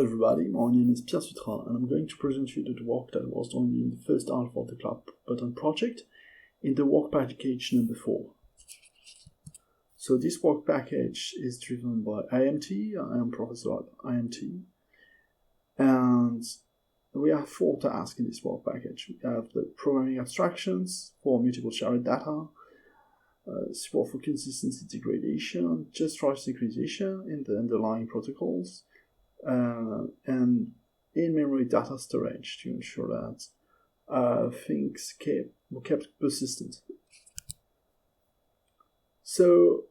Everybody, my name is Pierre Sutra, and I'm going to present you the work that was done in the first half of the Cloud Button project in the work package number 4. So this work package is driven by IMT. I am professor at IMT, and we have 4 tasks in this work package. We have the programming abstractions for mutable shared data, support for consistency degradation, just right synchronization in the underlying protocols, and in-memory data storage to ensure that things were kept persistent. So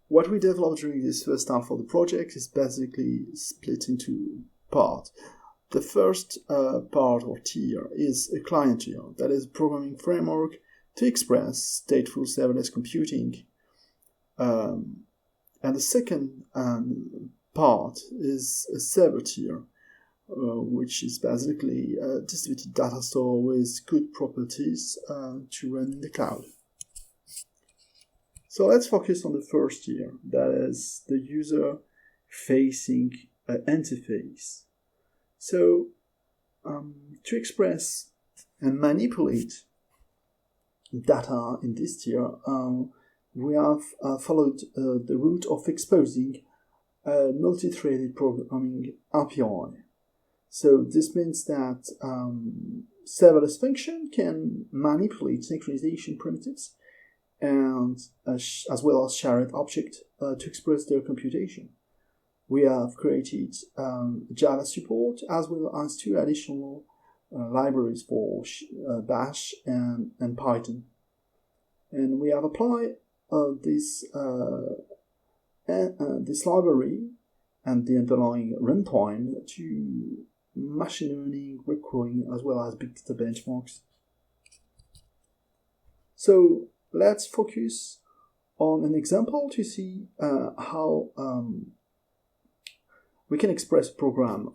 what we developed during this first half of the project is basically split into parts. The first part or tier is a client tier, that is a programming framework to express stateful serverless computing. And the second part is a server tier, which is basically a distributed data store with good properties to run in the cloud. So let's focus on the first tier, that is the user-facing interface. So to express and manipulate data in this tier, we have followed the route of exposing a multi-threaded programming API. So this means that serverless function can manipulate synchronization primitives and as well as shared object to express their computation. We have created Java support as well as 2 additional libraries for Bash and Python. And we have applied this library and the underlying runtime to machine learning, web crawling, as well as big data benchmarks. So let's focus on an example to see how we can express a program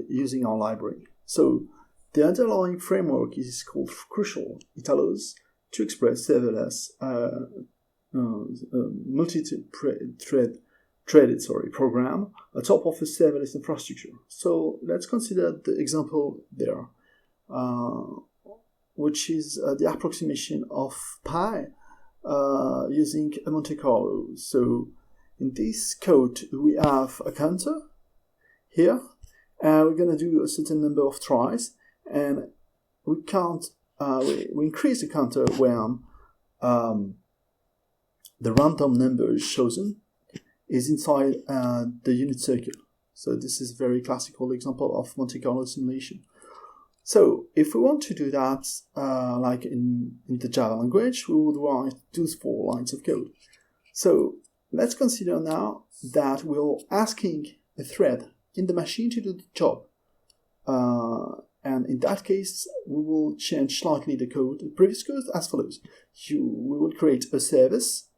using our library. So the underlying framework is called Crucial. It allows to express serverless multi-threaded program on top of a serverless infrastructure. So let's consider the example there, which is the approximation of pi using a Monte Carlo. So in this code, we have a counter here, and we're going to do a certain number of tries, and we increase the counter when the random number chosen is inside the unit circle. So this is a very classical example of Monte Carlo simulation. So if we want to do that like in the Java language, we would write those 4 lines of code. So let's consider now that we're asking a thread in the machine to do the job. And in that case, we will change slightly the code, the previous code, as follows. We will create a service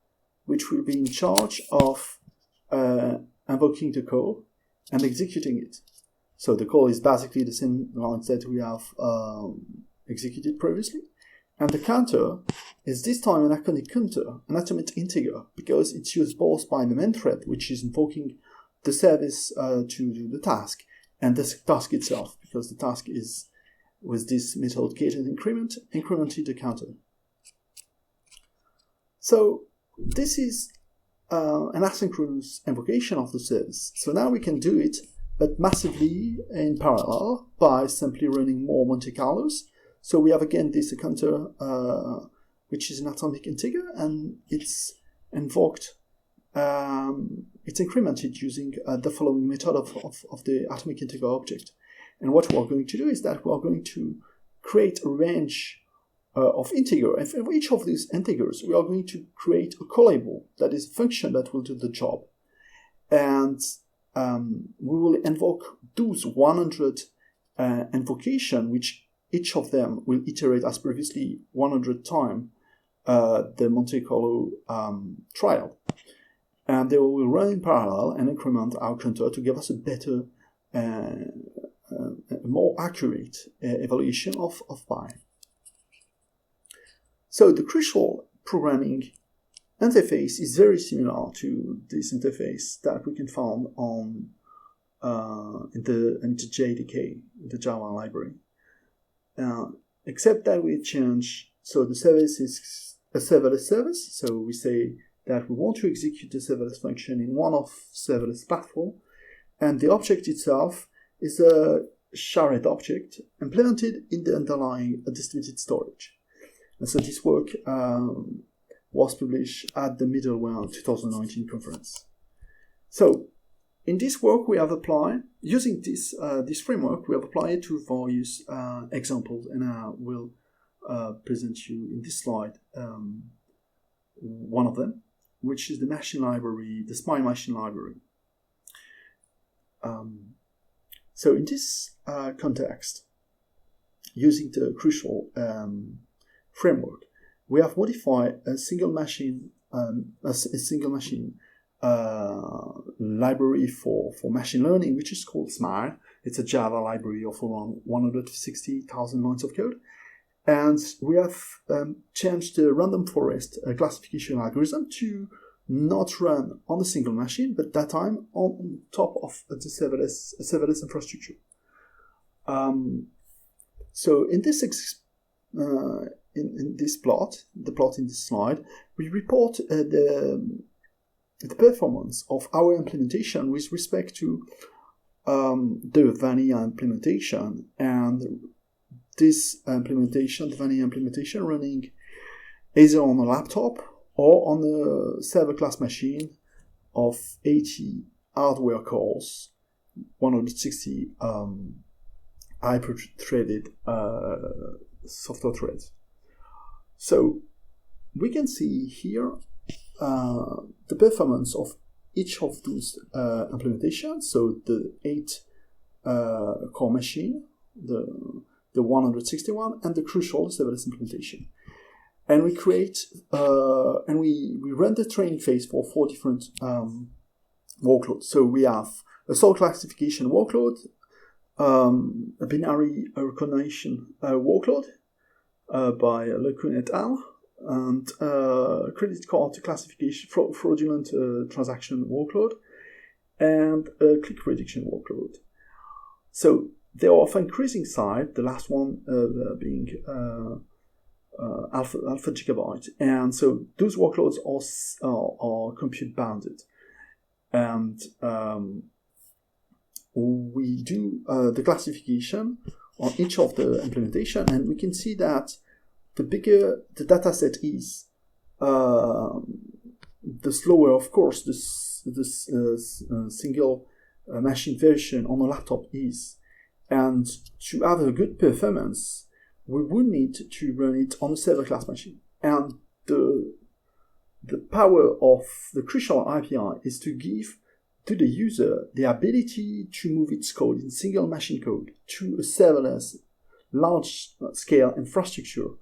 which will be in charge of invoking the call and executing it. So the call is basically the same lines that we have executed previously. And the counter is this time an atomic counter, an atomic integer, because it's used both by the main thread, which is invoking the service to do the task, and the task itself, because the task is, with this method gated increment, incremented the counter. So this is an asynchronous invocation of the service. So now we can do it, but massively in parallel by simply running more Monte Carlos. So we have again this counter, which is an atomic integer, and it's invoked, it's incremented using the following method of the atomic integer object. And what we're going to do is that we're going to create a range of integer, and for each of these integers, we are going to create a callable, that is a function that will do the job. And we will invoke those 100 invocation, which each of them will iterate as previously 100 times the Monte Carlo trial. And they will run in parallel and increment our counter to give us a better, more accurate evaluation of pi. So the crucial programming interface is very similar to this interface that we can find on into JDK, the Java library. Except that we change, so the service is a serverless service, so we say that we want to execute the serverless function in one of serverless platform, and the object itself is a shared object implemented in the underlying distributed storage. And so this work was published at the Middleware 2019 conference. So in this work we have applied, using this framework, we have applied to various examples, and I will present you in this slide one of them, which is the machine library, the Smile machine library. So in this context, using the Crucial framework, we have modified a single machine library for machine learning, which is called Smile. It's a Java library of around 160,000 lines of code. And we have changed the random forest classification algorithm to not run on a single machine, but that time on top of the serverless infrastructure. So in this in this plot, the plot in this slide, we report the performance of our implementation with respect to the vanilla implementation, and this implementation, the vanilla implementation, running either on a laptop or on a server class machine of 80 hardware cores, 160 hyper-threaded software threads. So we can see here the performance of each of those implementations. So the 8 core machine, the 161, and the Crucial serverless implementation. And we create and we run the training phase for 4 different workloads. So we have a sort classification workload, a binary recognition workload by Lecun et al., and credit card classification, fraudulent transaction workload, and a click prediction workload. So they are of increasing size, the last one being alpha gigabyte, and so those workloads are compute bounded, and we do the classification on each of the implementation, and we can see that the bigger the data set is, the slower, of course, this single machine version on a laptop is. And to have a good performance, we would need to run it on a server class machine. And the power of the Crucial API is to give to the user the ability to move its code in single machine code to a serverless large-scale infrastructure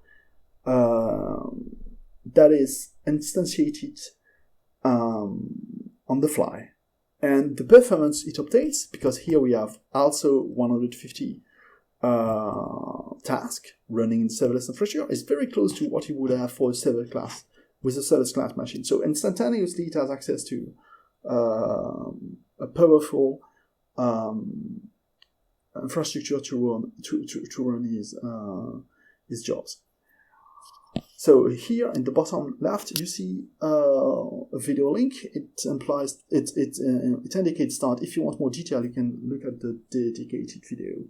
that is instantiated on the fly. And the performance it obtains, because here we have also 150 tasks running in serverless infrastructure, is very close to what you would have for a server class with a serverless class machine. So instantaneously it has access to a powerful infrastructure to run his jobs. So here in the bottom left, you see a video link. It implies it indicates that if you want more detail, you can look at the dedicated video.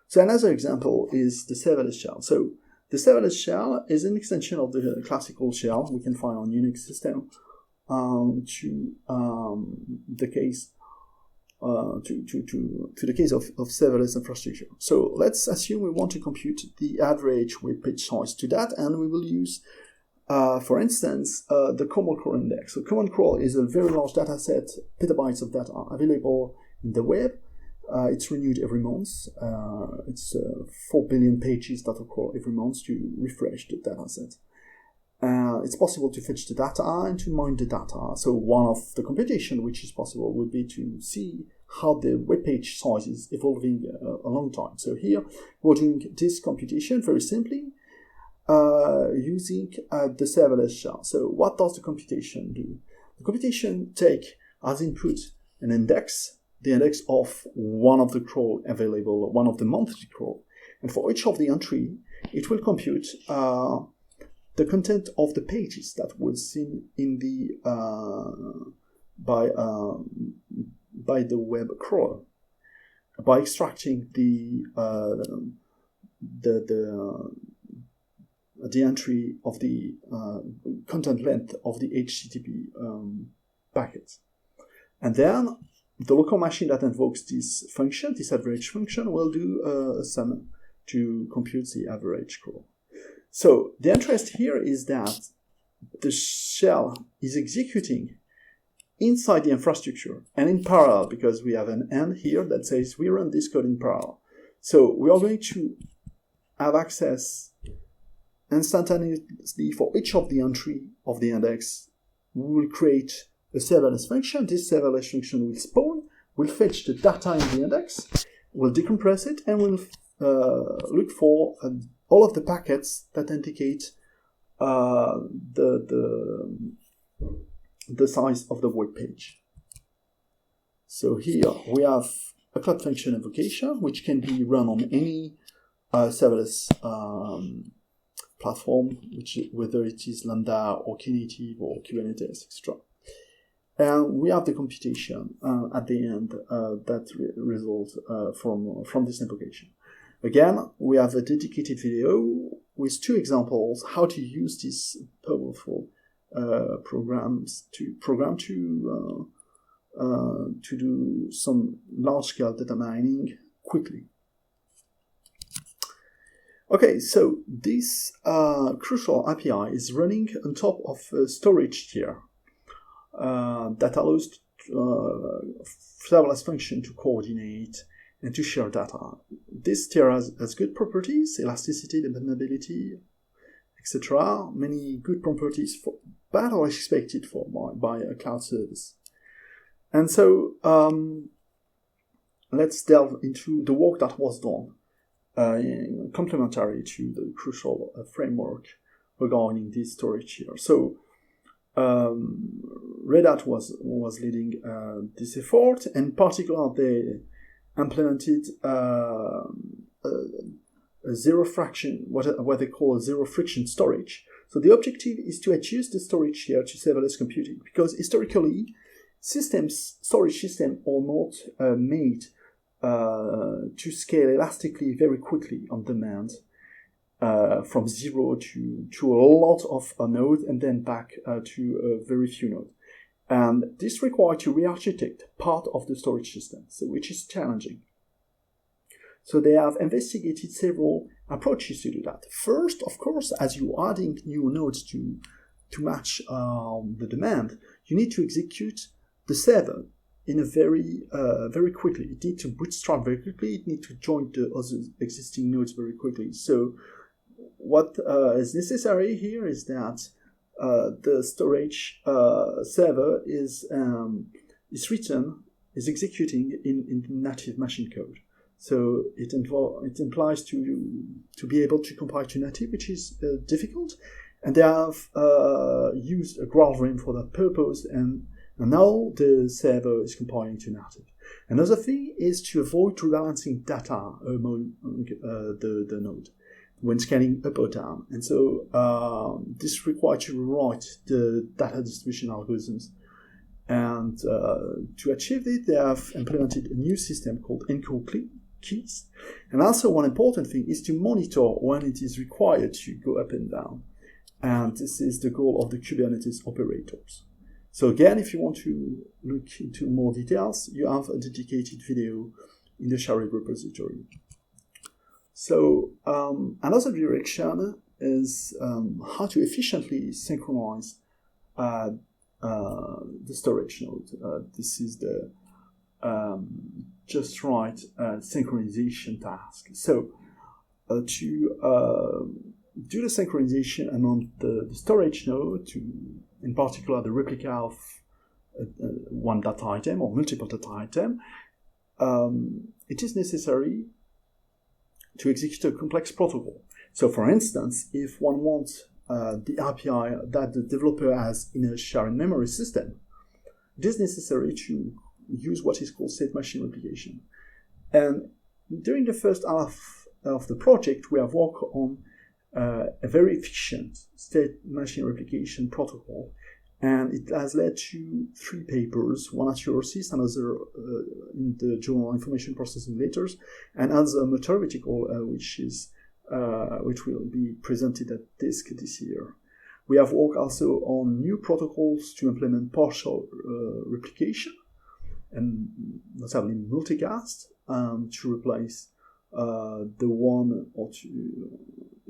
So another example is the serverless shell. So the serverless shell is an extension of the classical shell we can find on Unix system to the case to the case of serverless infrastructure. So let's assume we want to compute the average web page size to that, and we will use, for instance, the common crawl index. So common crawl is a very large data set, petabytes of data available in the web. It's renewed every month. It's 4 billion pages that crawl every month to refresh the data set. It's possible to fetch the data and to mine the data. So one of the computation which is possible would be to see how the web page size is evolving a long time. So here we're doing this computation very simply using the serverless shell. So what does the computation do? The computation take as input an index, the index of one of the crawl available, one of the monthly crawl. And for each of the entry, it will compute the content of the pages that was seen in the by the web crawler by extracting the entry of the content length of the HTTP packets. And then the local machine that invokes this function, this average function, will do a sum to compute the average crawl. So the interest here is that the shell is executing inside the infrastructure and in parallel, because we have an end here that says we run this code in parallel. So we are going to have access instantaneously for each of the entry of the index. We will create a serverless function. This serverless function will spawn, will fetch the data in the index, will decompress it, and will look for all of the packets that indicate the size of the web page. So here we have a cloud function invocation, which can be run on any serverless platform, whether it is Lambda or Knative or Kubernetes, etc. And we have the computation at the end that results from this invocation. Again, we have a dedicated video with 2 examples how to use these powerful programs to do some large-scale data mining quickly. Okay, so this crucial API is running on top of a storage tier that allows serverless function to coordinate and to share data. This tier has good properties, elasticity, dependability, etc. Many good properties, but are expected by a cloud service. And so let's delve into the work that was done complementary to the crucial framework regarding this storage here. So Red Hat was leading this effort, and in particular they implemented a zero friction, what they call a zero friction storage. So the objective is to adjust the storage here to serverless computing, because historically storage systems are not made to scale elastically very quickly on demand, from 0 to a lot of nodes and then back to very few nodes. And this requires to re-architect part of the storage system, which is challenging. So they have investigated several approaches to do that. First, of course, as you're adding new nodes to match the demand, you need to execute the server in a very quickly. It needs to bootstrap very quickly. It needs to join the other existing nodes very quickly. So what is necessary here is that the storage server is executing in native machine code. So it implies to be able to compile to native, which is difficult. And they have used a graalvm for that purpose, and now the server is compiling to native. Another thing is to avoid rebalancing data among the node when scaling up or down. And so this requires to rewrite the data distribution algorithms. And to achieve it, they have implemented a new system called encode keys. And also one important thing is to monitor when it is required to go up and down. And this is the goal of the Kubernetes operators. So again, if you want to look into more details, you have a dedicated video in the shared repository. So another direction is how to efficiently synchronize the storage node. This is the just right synchronization task. So to do the synchronization among the storage node, in particular the replica of one data item or multiple data item, it is necessary to execute a complex protocol. So for instance, if one wants the API that the developer has in a shared memory system, it is necessary to use what is called state machine replication. And during the first half of the project, we have worked on a very efficient state machine replication protocol, and it has led to 3 papers, one at EuroSys, another in the Journal Information Processing Letters, and another Mutable article, which will be presented at DISC this year. We have worked also on new protocols to implement partial replication, and notably multicast, to replace the 1 or 2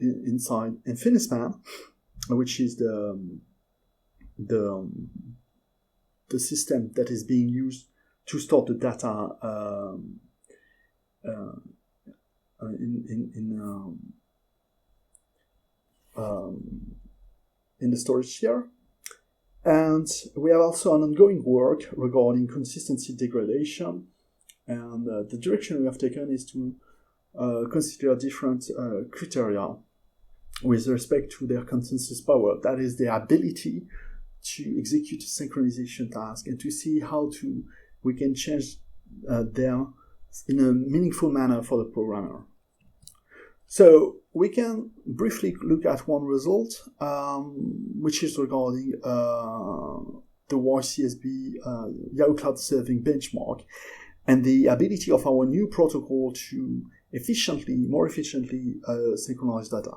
inside InfiniSpan, which is the system that is being used to store the data in the storage here. And we have also an ongoing work regarding consistency degradation, and the direction we have taken is to consider different criteria with respect to their consensus power. That is the ability to execute a synchronization task and to see how we can change them in a meaningful manner for the programmer. So we can briefly look at one result, which is regarding the YCSB Yahoo Cloud Serving benchmark and the ability of our new protocol to more efficiently synchronize data.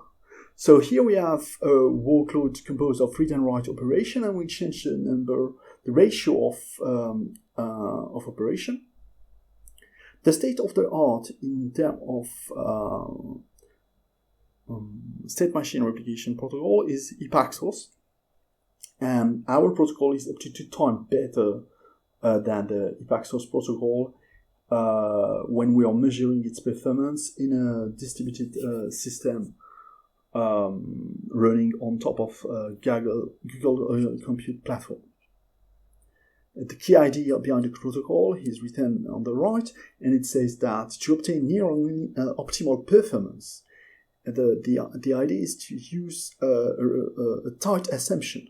So here we have a workload composed of read and write operation, and we change the ratio of operation. The state of the art in terms of state machine replication protocol is Ipaxos, and our protocol is up to 2 times better than the Ipaxos protocol when we are measuring its performance in a distributed system running on top of Google Compute platform. The key idea behind the protocol is written on the right, and it says that to obtain near optimal performance, the idea is to use a tight assumption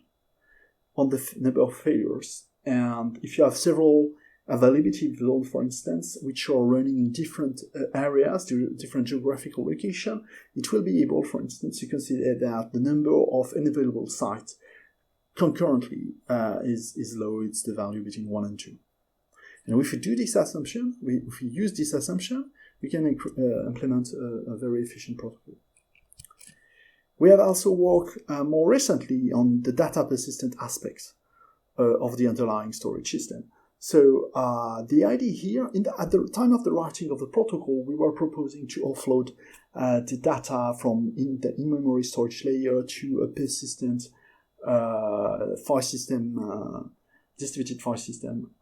on the number of failures. And if you have several availability zones, for instance, which are running in different areas, different geographical location, it will be able, for instance, to consider that the number of unavailable sites concurrently is low. It's the value between 1 and 2. And if we do this assumption, if we use this assumption, we can implement a very efficient protocol. We have also worked more recently on the data persistent aspects of the underlying storage system. So the idea here, at the time of the writing of the protocol, we were proposing to offload the data from the in-memory storage layer to a persistent file system, distributed file system.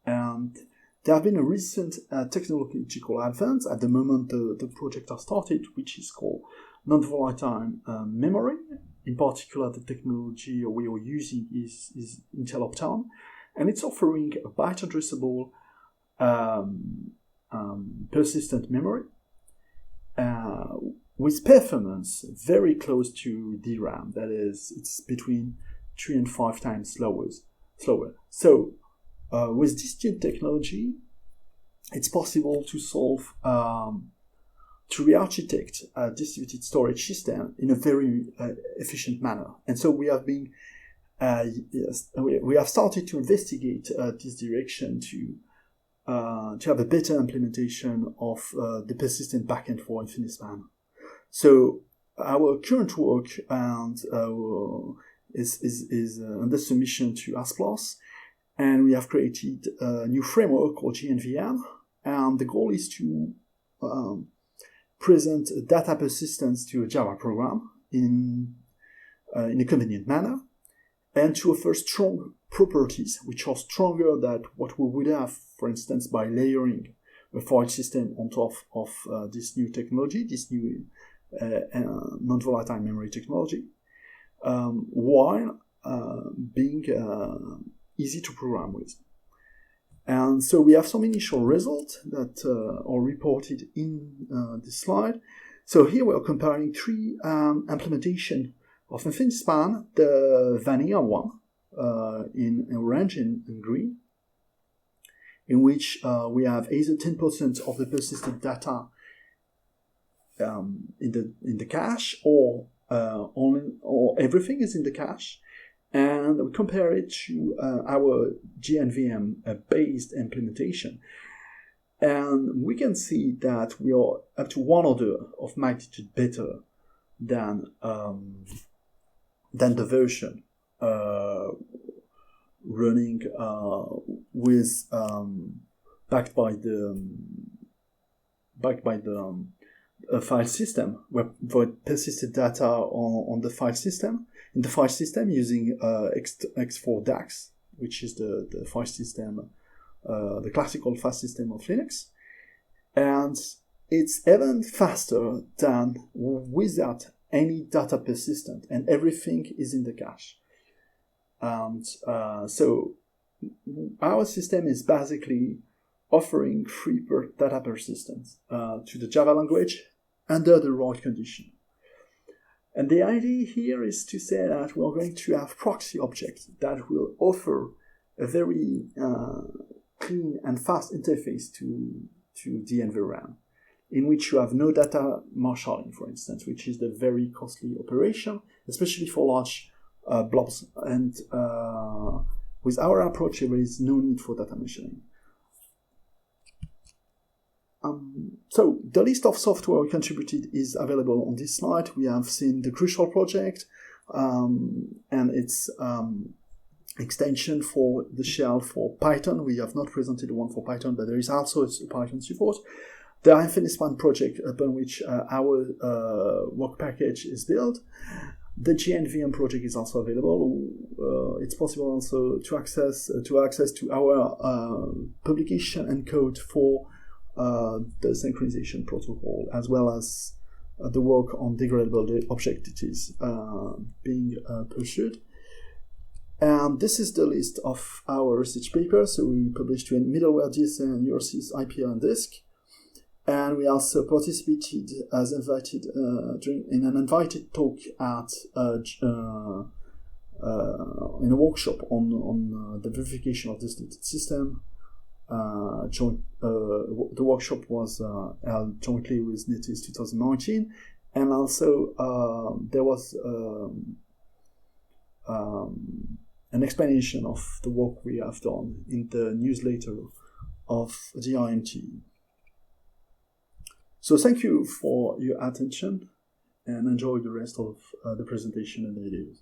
And there have been a recent technological advance at the moment the project has started, which is called non-volatile memory. In particular, the technology we are using is Intel Optane, and it's offering a byte addressable persistent memory with performance very close to DRAM. That is, it's between 3 and 5 times slower. So with this new technology, it's possible to solve to re-architect a distributed storage system in a very efficient manner. And so we have been we have started to investigate this direction to have a better implementation of the persistent backend for InfiniSpan. So our current work is under submission to ASPLOS, and we have created a new framework called GNVM, and the goal is to present data persistence to a Java program in a convenient manner, and to offer strong properties which are stronger than what we would have, for instance, by layering a file system on top of this new technology, this new non-volatile memory technology, while being easy to program with. And so we have some initial results that are reported in this slide. So here we are comparing 3 implementations of InfiniSpan, the vanilla one in orange and green, in which we have either 10% of the persistent data in the cache, or everything is in the cache, and we compare it to our GNVM based implementation, and we can see that we are up to 1 order of magnitude better than the version running with backed by the file system, where persisted data on the file system, in the file system using X4 DAX, which is the file system, the classical file system of Linux, and it's even faster than without any data persistent, and everything is in the cache. And so our system is basically offering free data persistence to the Java language under the right condition. And the idea here is to say that we're going to have proxy objects that will offer a very clean and fast interface to the environment, in which you have no data marshalling, for instance, which is the very costly operation, especially for large blobs. And with our approach, there is no need for data marshalling. So the list of software we contributed is available on this slide. We have seen the Crucial project and its extension for the shell for Python. We have not presented one for Python, but there is also Python support. The Infinispan project, upon which our work package is built. The GNVM project is also available. It's possible also to access to our publication and code for the synchronization protocol, as well as the work on degradable objectives being pursued. And this is the list of our research papers. So we published in middleware, DSN, URCs, IPL, and disk. And we also participated as invited in an invited talk at in a workshop on the verification of distributed system. The workshop was held jointly with NetEase 2019, and also there was an explanation of the work we have done in the newsletter of the IMT. So thank you for your attention, and enjoy the rest of the presentation and the videos.